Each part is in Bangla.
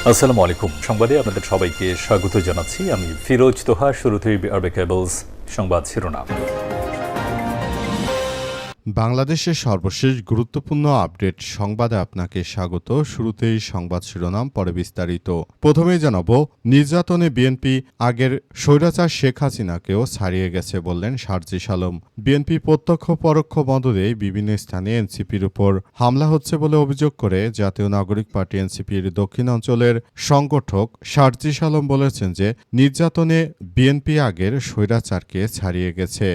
আসসালামু আলাইকুম। সংবাদে আপনাদের সবাইকে স্বাগত জানাচ্ছি। আমি ফিরোজ তোহা। শুরুতেই আরবে কেবলস সংবাদ শিরোনাম। বাংলাদেশের সর্বশেষ গুরুত্বপূর্ণ আপডেট সংবাদে আপনাকে স্বাগত। শুরুতেই সংবাদ শিরোনাম, পরে বিস্তারিত। প্রথমেই জানাব, নির্যাতনে বিএনপি আগের স্বৈরাচার শেখ হাসিনাকেও ছাড়িয়ে গেছে বললেন সার্জিস আলম। বিএনপি প্রত্যক্ষ পরোক্ষ মদদে বিভিন্ন স্থানে এনসিপির উপর হামলা হচ্ছে বলে অভিযোগ করে জাতীয় নাগরিক পার্টি এনসিপির দক্ষিণ অঞ্চলের সংগঠক সার্জিস আলম বলেছেন যে নির্যাতনে বিএনপি আগের স্বৈরাচারকে ছাড়িয়ে গেছে।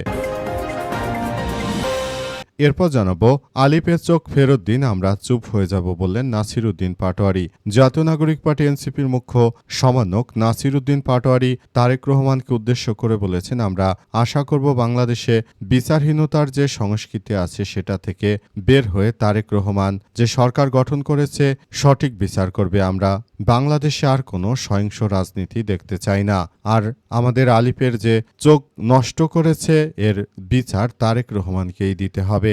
এরপর জানাবো, আলিপের চোখ ফেরত দিন, আমরা চুপ হয়ে যাব বললেন নাসির উদ্দিন পাটোয়ারি। জাতীয় নাগরিক পার্টি এনসিপির মুখ্য সমন্বয়ক নাসির উদ্দিন পাটোয়ারি তারেক রহমানকে উদ্দেশ্য করে বলেছেন, আমরা আশা করব বাংলাদেশে বিচারহীনতার যে সংস্কৃতি আছে সেটা থেকে বের হয়ে তারেক রহমান যে সরকার গঠন করেছে সঠিক বিচার করবে। আমরা বাংলাদেশে আর কোনো সহিংস রাজনীতি দেখতে চাই না। আর আমাদের আলিপের যে চোখ নষ্ট করেছে এর বিচার তারেক রহমানকেই দিতে হবে।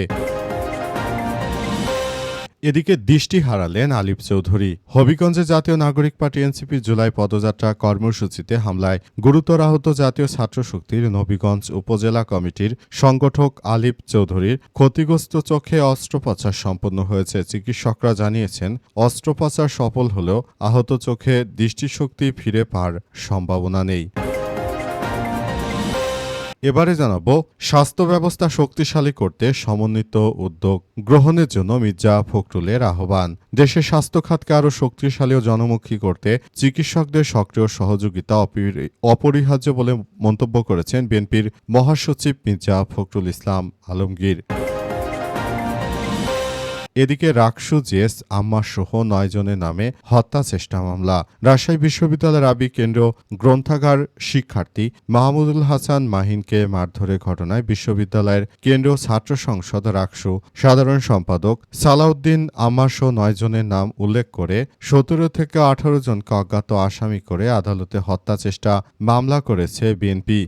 এদিকে দৃষ্টি হারালেন আলিপ চৌধুরী। হবিগঞ্জে জাতীয় নাগরিক পার্টি এনসিপি জুলাই পদযাত্রা কর্মসূচিতে হামলায় গুরুতর আহত জাতীয় ছাত্র শক্তির নবীগঞ্জ উপজেলা কমিটির সংগঠক আলিপ চৌধুরীর ক্ষতিগ্রস্ত চোখে অস্ত্রোপচার সম্পন্ন হয়েছে। চিকিৎসকরা জানিয়েছেন, অস্ত্রোপচার সফল হলেও আহত চোখে দৃষ্টিশক্তি ফিরে পাওয়ার সম্ভাবনা নেই। এবারে জানাবো, স্বাস্থ্য ব্যবস্থা শক্তিশালী করতে সমন্বিত উদ্যোগ গ্রহণের জন্য মির্জা ফখরুলের আহ্বান। দেশের স্বাস্থ্য খাতকে আরও শক্তিশালী ও জনমুখী করতে চিকিৎসকদের সক্রিয় সহযোগিতা অপরিহার্য বলে মন্তব্য করেছেন বিএনপির মহাসচিব মির্জা ফখরুল ইসলাম আলমগীর। এদিকে রাকসু জিএস আম্মার সহ ৯ জনের নামে হত্যা চেষ্টা মামলা। রাজশাহী বিশ্ববিদ্যালয়ের আবি কেন্দ্রীয় গ্রন্থাগার শিক্ষার্থী মাহমুদুল হাসান মাহিনকে মারধরের ঘটনায় বিশ্ববিদ্যালয়ের কেন্দ্রীয় ছাত্র সংসদ রাকসু সাধারণ সম্পাদক সালাউদ্দিন আম্মার সহ ৯ জনের নাম উল্লেখ করে ১৭ থেকে ১৮ জনকে অজ্ঞাত আসামি করে আদালতে হত্যা চেষ্টা মামলা করেছে বিএনপি।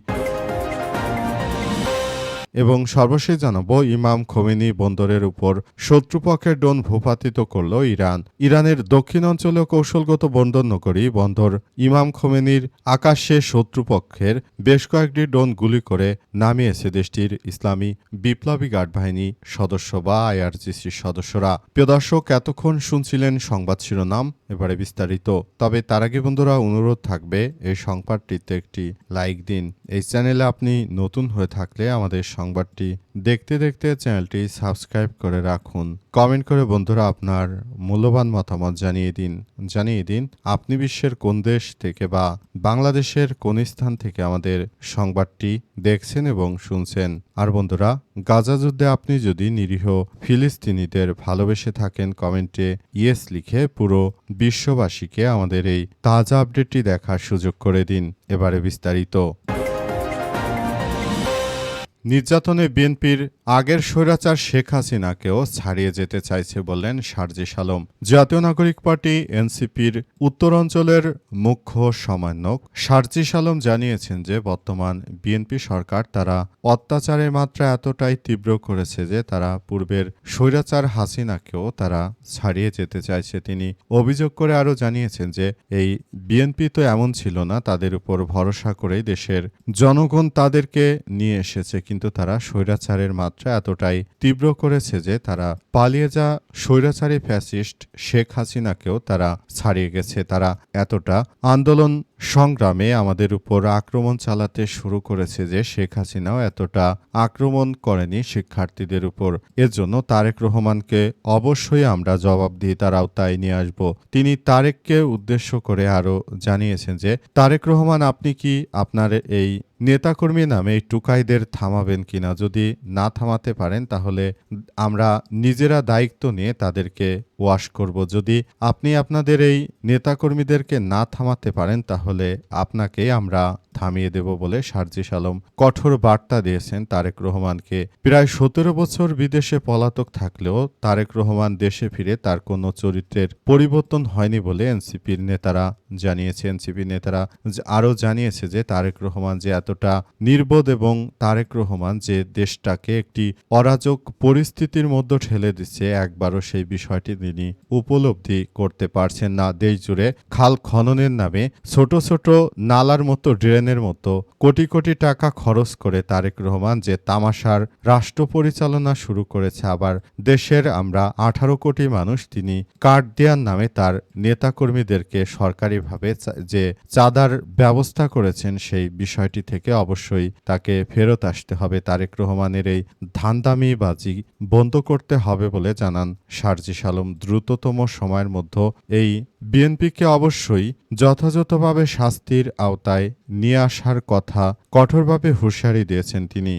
এবং সর্বশেষ জানাবো, ইমাম খোমেনি বন্দরের উপর শত্রুপক্ষের ড্রোন ভূপাতিত করল ইরান। ইরানের দক্ষিণ অঞ্চলে কৌশলগত বন্দর নগরী বন্দর ইমাম খোমেনির আকাশে শত্রুপক্ষের বেশ কয়েকটি ড্রোন গুলি করে নামিয়েছে দেশটির ইসলামী বিপ্লবী গার্ড বাহিনী সদস্য বা আইআরজিসির সদস্যরা। প্রিয় দর্শক, এতক্ষণ শুনছিলেন সংবাদ শিরোনাম, এবারে বিস্তারিত। তবে তার আগে বন্ধুরা, অনুরোধ থাকবে এই সংবাদটিতে একটি লাইক দিন। এই চ্যানেলে আপনি নতুন হয়ে থাকলে আমাদের সংবাদটি দেখতে দেখতে চ্যানেলটি সাবস্ক্রাইব করে রাখুন। কমেন্ট করে বন্ধুরা আপনার মূল্যবান মতামত জানিয়ে দিন আপনি বিশ্বের কোন দেশ থেকে বা বাংলাদেশের কোন স্থান থেকে আমাদের সংবাদটি দেখছেন এবং শুনছেন। আর বন্ধুরা, গাজা যুদ্ধে আপনি যদি নিরীহ ফিলিস্তিনিদের ভালোবেসে থাকেন, কমেন্টে ইয়েস লিখে পুরো বিশ্ববাসীকে আমাদের এই তাজা আপডেটটি দেখার সুযোগ করে দিন। এবারে বিস্তারিত। নির্যাতনে বিএনপির আগের স্বৈরাচার শেখ হাসিনাকেও ছাড়িয়ে যেতে চাইছে বললেন সার্জিস আলম। জাতীয় নাগরিক পার্টি এনসিপির উত্তরাঞ্চলের মুখ্য সমন্বয়ক সার্জিস আলম জানিয়েছেন যে বর্তমান বিএনপি সরকার তারা অত্যাচারের মাত্রা এতটাই তীব্র করেছে যে তারা পূর্বের স্বৈরাচার হাসিনাকেও তারা ছাড়িয়ে যেতে চাইছে। তিনি অভিযোগ করে আরও জানিয়েছেন যে এই বিএনপি তো এমন ছিল না, তাদের উপর ভরসা করেই দেশের জনগণ তাদেরকে নিয়ে এসেছে, কিন্তু তারা স্বৈরাচারের মাত্রা এতটাই তীব্র করেছে যে তারা পালিয়ে যা স্বৈরাচারী ফ্যাসিস্ট শেখ হাসিনাকেও তারা ছাড়িয়ে গেছে। তারা এতটা আন্দোলন সংগ্রামে আমাদের উপর আক্রমণ চালাতে শুরু করেছে যে শেখ হাসিনাও এতটা আক্রমণ করেনি শিক্ষার্থীদের উপর। এর জন্য তারেক রহমানকে অবশ্যই আমরা জবাবদিহিতার আওতায় নিয়ে আসব। তিনি তারেককে উদ্দেশ্য করে আরও জানিয়েছেন যে তারেক রহমান, আপনি কি আপনার এই নেতাকর্মী নামে এই টুকাইদের থামাবেন কিনা? যদি না থামাতে পারেন তাহলে আমরা নিজেরা দায়িত্ব নিয়ে তাদেরকে ওয়াশ করব। যদি আপনি আপনাদের এই নেতাকর্মীদেরকে না থামাতে পারেন তাহলে হলে আপনাকেই আমরা থামিয়ে দেব বলে সার্জিস আলম কঠোর বার্তা দিয়েছেন তারেক রহমানকে। প্রায় ১৭ বছর বিদেশে পলাতক থাকলেও তারেক রহমান দেশে ফিরে তার কোনো চরিত্রের পরিবর্তন হয়নি বলে এনসিপির নেতারা জানিয়েছে। এনসিপির নেতারা আরও জানিয়েছে যে তারেক রহমান যে এতটা নির্বোধ এবং তারেক রহমান যে দেশটাকে একটি অরাজক পরিস্থিতির মধ্যে ঠেলে দিচ্ছে, একবারও সেই বিষয়টি তিনি উপলব্ধি করতে পারছেন না। দেশ জুড়ে খাল খননের নামে ছোট ছোট নালার মতো ড্রেনের মতো কোটি কোটি টাকা খরচ করে তারেক রহমান যে তামাশার রাষ্ট্র পরিচালনা শুরু করেছে, আবার দেশের আমরা 18 কোটি মানুষ তিনি কার্ড দেওয়ার নামে তার নেতাকর্মীদেরকে সরকারিভাবে যে চাঁদার ব্যবস্থা করেছেন সেই বিষয়টি থেকে অবশ্যই তাকে ফেরত আসতে হবে। তারেক রহমানের এই ধান্দামিবাজি বন্ধ করতে হবে বলে জানান সার্জিস আলম। দ্রুততম সময়ের মধ্যে এই বিএনপিকে অবশ্যই যথাযথভাবে শাস্তির আওতায় নিয়ে আসার কথা কঠোরভাবে হুঁশিয়ারি দিয়েছেন তিনি।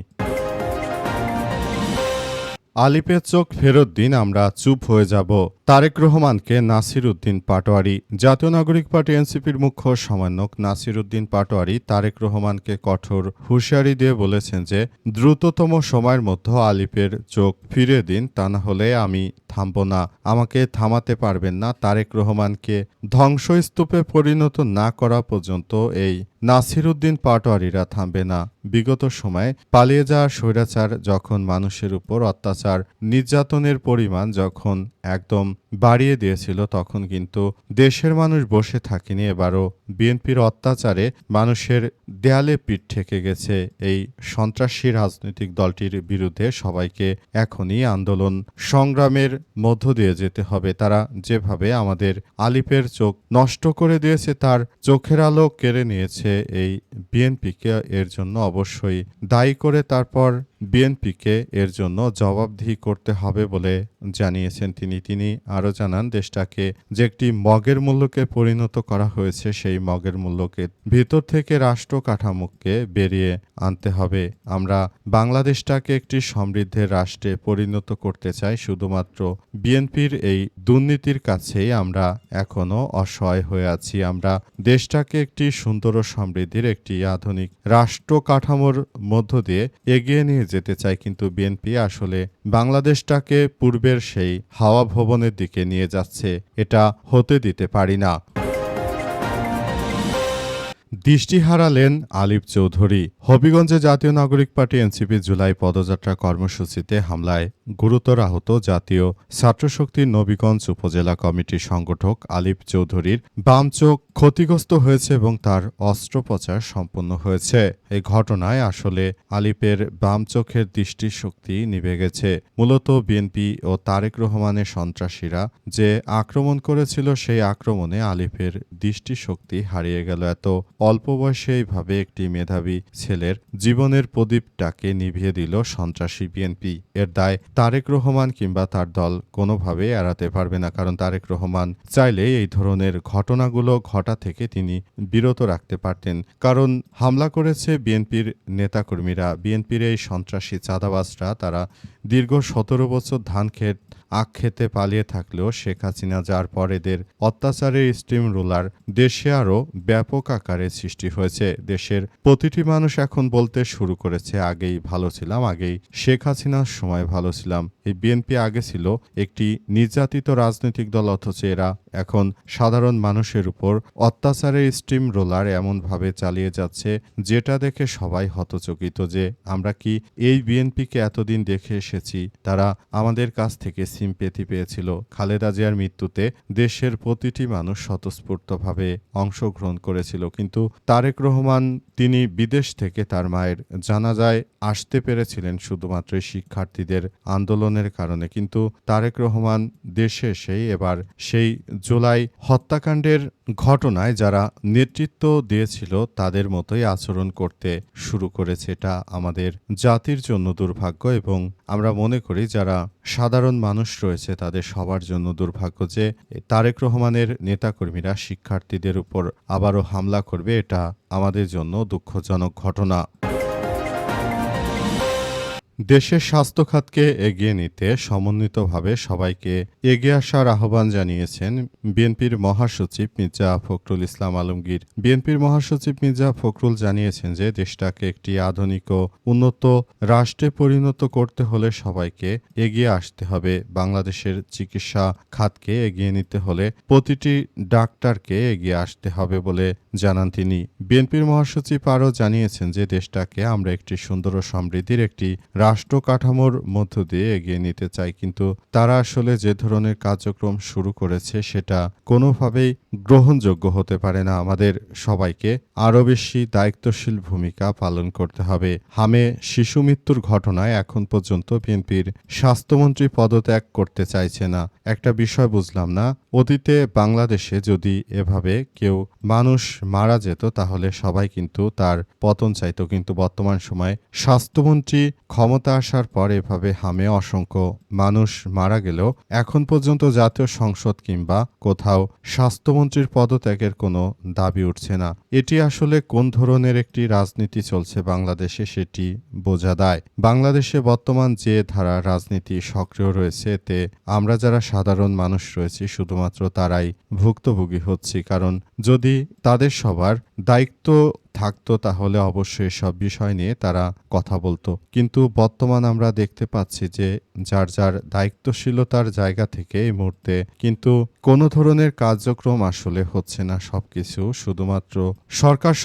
আলিপের চোখ ফেরত দিন, আমরা চুপ হয়ে যাব। তারেক রহমানকে নাসির উদ্দিন পাটোয়ারি। জাতীয় নাগরিক পার্টি এনসিপির মুখ্য সমন্বয়ক নাসির উদ্দিন পাটোয়ারি তারেক রহমানকে কঠোর হুঁশিয়ারি দিয়ে বলেছেন যে দ্রুততম সময়ের মধ্যে আলিপের চোখ ফিরিয়ে দিন, তা না হলে আমি থামব না, আমাকে থামাতে পারবেন না। তারেক রহমানকে ধ্বংসস্তূপে পরিণত না করা পর্যন্ত এই নাসির উদ্দিন পাটোয়ারিরা থামবে না। বিগত সময়ে পালিয়ে যাওয়া স্বৈরাচার যখন মানুষের উপর অত্যাচার নির্যাতনের পরিমাণ যখন একদম বাড়িয়ে দিয়েছিল, তখন কিন্তু দেশের মানুষ বসে থাকেনি। এবারও বিএনপির অত্যাচারে মানুষের দেয়ালে পিঠ ঠেকে গেছে। এই সন্ত্রাসী রাজনৈতিক দলটির বিরুদ্ধে সবাইকে এখনই আন্দোলন সংগ্রামের মধ্য দিয়ে যেতে হবে। তারা যেভাবে আমাদের আলিপের চোখ নষ্ট করে দিয়েছে, তার চোখের আলো কেড়ে নিয়েছে এই বিএনপিকে, এর জন্য অবশ্যই দায়ী করে তারপর বিএনপিকে এর জন্য জবাবদিহি করতে হবে বলে জানিয়েছেন তিনি আরও জানান দেশটাকে যে একটি মগের মূল্যকে পরিণত করা হয়েছে, সেই মগের মূল্যকে ভিতর থেকে রাষ্ট্র কাঠামোকে বেরিয়ে আনতে হবে। আমরা বাংলাদেশটাকে একটি সমৃদ্ধের রাষ্ট্রে পরিণত করতে চাই। শুধুমাত্র বিএনপির এই দুর্নীতির কাছেই আমরা এখনো অসহায় হয়ে আছি। আমরা দেশটাকে একটি সুন্দর ও সমৃদ্ধির একটি আধুনিক রাষ্ট্র কাঠামোর মধ্য দিয়ে এগিয়ে নিয়ে যেতে চাই, কিন্তু বিএনপি আসলে বাংলাদেশটাকে পূর্বের সেই হাওয়া ভবনের দিকে নিয়ে যাচ্ছে। এটা হতে দিতে পারি না। দৃষ্টি হারালেন আলিপ চৌধুরী। হবিগঞ্জে জাতীয় নাগরিক পার্টি এনসিপি জুলাই পদযাত্রা কর্মসূচিতে হামলায় গুরুতর আহত জাতীয় ছাত্রশক্তির নবীগঞ্জ উপজেলা কমিটির সংগঠক আলিপ চৌধুরীর বাম চোখ ক্ষতিগ্রস্ত হয়েছে এবং তার অস্ত্রোপচার সম্পন্ন হয়েছে। এই ঘটনায় আসলে আলিপের বাম চোখের দৃষ্টিশক্তি নিভে গেছে। মূলত বিএনপি ও তারেক রহমানের সন্ত্রাসীরা যে আক্রমণ করেছিল, সেই আক্রমণে আলিপের দৃষ্টিশক্তি হারিয়ে গেল। এত অল্প বয়সে এইভাবে একটি মেধাবী ছেলের জীবনের প্রদীপটাকে নিভিয়ে দিল সন্ত্রাসী বিএনপি। এর দায় তারেক রহমান কিংবা তার দল কোনোভাবে এড়াতে পারবে না, কারণ তারেক রহমান চাইলে এই ধরনের ঘটনাগুলো ঘটা থেকে তিনি বিরত রাখতে পারতেন। কারণ হামলা করেছে বিএনপির নেতাকর্মীরা, বিএনপির এই সন্ত্রাসী চাঁদাবাজরা। তারা দীর্ঘ 17 বছর ধান ক্ষেত আখ খেতে পালিয়ে থাকলেও শেখ হাসিনা যার পর এদের অত্যাচারের স্টিম রোলার দেশে আরও ব্যাপক আকারে সৃষ্টি হয়েছে। দেশের প্রতিটি মানুষ এখন বলতে শুরু করেছে আগেই ভালো ছিলাম, আগেই শেখ হাসিনার সময় ভালো ছিলাম। এই বিএনপি আগে ছিল একটি নির্যাতিত রাজনৈতিক দল, অথচ এরা এখন সাধারণ মানুষের উপর অত্যাচারের স্টিম রোলার এমনভাবে চালিয়ে যাচ্ছে যেটা দেখে সবাই হতচকিত যে আমরা কি এই বিএনপিকে এতদিন দেখে এসেছি। তারা আমাদের কাছ থেকে সিম্পেথি পেয়েছিল। খালেদা জিয়ার মৃত্যুতে দেশের প্রতিটি মানুষ স্বতঃস্ফূর্তভাবে অংশগ্রহণ করেছিল, কিন্তু তারেক রহমান তিনি বিদেশ থেকে তার মায়ের জানাজায় আসতে পেরেছিলেন শুধুমাত্র শিক্ষার্থীদের আন্দোলনের কারণে। কিন্তু তারেক রহমান দেশে এসেই এবার সেই জুলাই হত্যাকাণ্ডের ঘটনায় যারা নেতৃত্ব দিয়েছিল তাদের মতোই আচরণ করতে শুরু করেছে। এটা আমাদের জাতির জন্য দুর্ভাগ্য এবং আমরা মনে করি যারা সাধারণ মানুষ রয়েছে তাদের সবার জন্য দুর্ভাগ্য যে তারেক রহমানের নেতাকর্মীরা শিক্ষার্থীদের উপর আবারও হামলা করবে। এটা আমাদের জন্য দুঃখজনক ঘটনা। দেশের স্বাস্থ্য খাতকে এগিয়ে নিতে সমন্বিতভাবে সবাইকে এগিয়ে আসার আহ্বান জানিয়েছেন বিএনপির মহাসচিব মির্জা ফখরুল ইসলাম আলমগীর। বিএনপির মহাসচিব মির্জা ফখরুল জানিয়েছেন যে দেশটাকে একটি আধুনিক ও উন্নত রাষ্ট্রে পরিণত করতে হলে সবাইকে এগিয়ে আসতে হবে। বাংলাদেশের চিকিৎসা খাতকে এগিয়ে নিতে হলে প্রতিটি ডাক্তারকে এগিয়ে আসতে হবে বলে জানান তিনি। বিএনপির মহাসচিব আরও জানিয়েছেন যে দেশটাকে আমরা একটি সুন্দর ও সমৃদ্ধির একটি রাষ্ট্র কাঠামোর মধ্য দিয়ে এগিয়ে নিতে চাই, কিন্তু তারা আসলে যে ধরনের কার্যক্রম শুরু করেছে সেটা কোনোভাবেই গ্রহণযোগ্য হতে পারে না। আমাদের সবাইকে আরও বেশি দায়িত্বশীল ভূমিকা পালন করতে হবে। হামে শিশু মৃত্যুর ঘটনায় এখন পর্যন্ত বিএনপির স্বাস্থ্যমন্ত্রী পদত্যাগ করতে চাইছে না। একটা বিষয় বুঝলাম না, অতীতে বাংলাদেশে যদি এভাবে কেউ মানুষ মারা যেত তাহলে সবাই কিন্তু তার পতন চাইতো, কিন্তু বর্তমান সময়ে স্বাস্থ্যমন্ত্রী ক্ষমতা আসার পর এভাবে হামে অসংখ্য মানুষ মারা গেলেও এখন পর্যন্ত জাতীয় সংসদ কিংবা কোথাও স্বাস্থ্যমন্ত্রীর পদত্যাগের কোনো দাবি উঠছে না। এটি আসলে কোন ধরনের একটি রাজনীতি চলছে বাংলাদেশে সেটি বোঝা দায়। বাংলাদেশে বর্তমান যে ধারা রাজনীতি সক্রিয় রয়েছে এতে আমরা যারা সাধারণ মানুষ রয়েছি শুধুমাত্র তারাই ভুক্তভোগী হচ্ছি, কারণ যদি তাদের সবার দায়িত্ব থাকতো তাহলে অবশ্যই সব বিষয় নিয়ে তারা কথা বলতো, কিন্তু বর্তমান আমরা দেখতে পাচ্ছি যে যার যার দায়িত্বশীলতার জায়গা থেকে এই মুহূর্তে কিন্তু কোনো ধরনের কার্যক্রম আসলে হচ্ছে না। সবকিছু শুধুমাত্র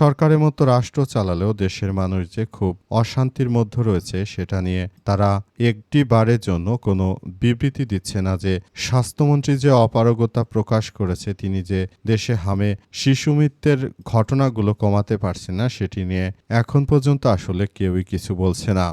সরকারের মতো রাষ্ট্র চালালেও দেশের মানুষ যে খুব অশান্তির মধ্যে রয়েছে সেটা নিয়ে তারা একটি বারের জন্য কোনো বিবৃতি দিচ্ছে না। যে স্বাস্থ্যমন্ত্রী যে অপারগতা প্রকাশ করেছে, তিনি যে দেশে হামে শিশু মৃত্যুর ঘটনাগুলো কমাতে পারছে না সেটি নিয়ে এখন পর্যন্ত আসলে কেউই কিছু বলছে না।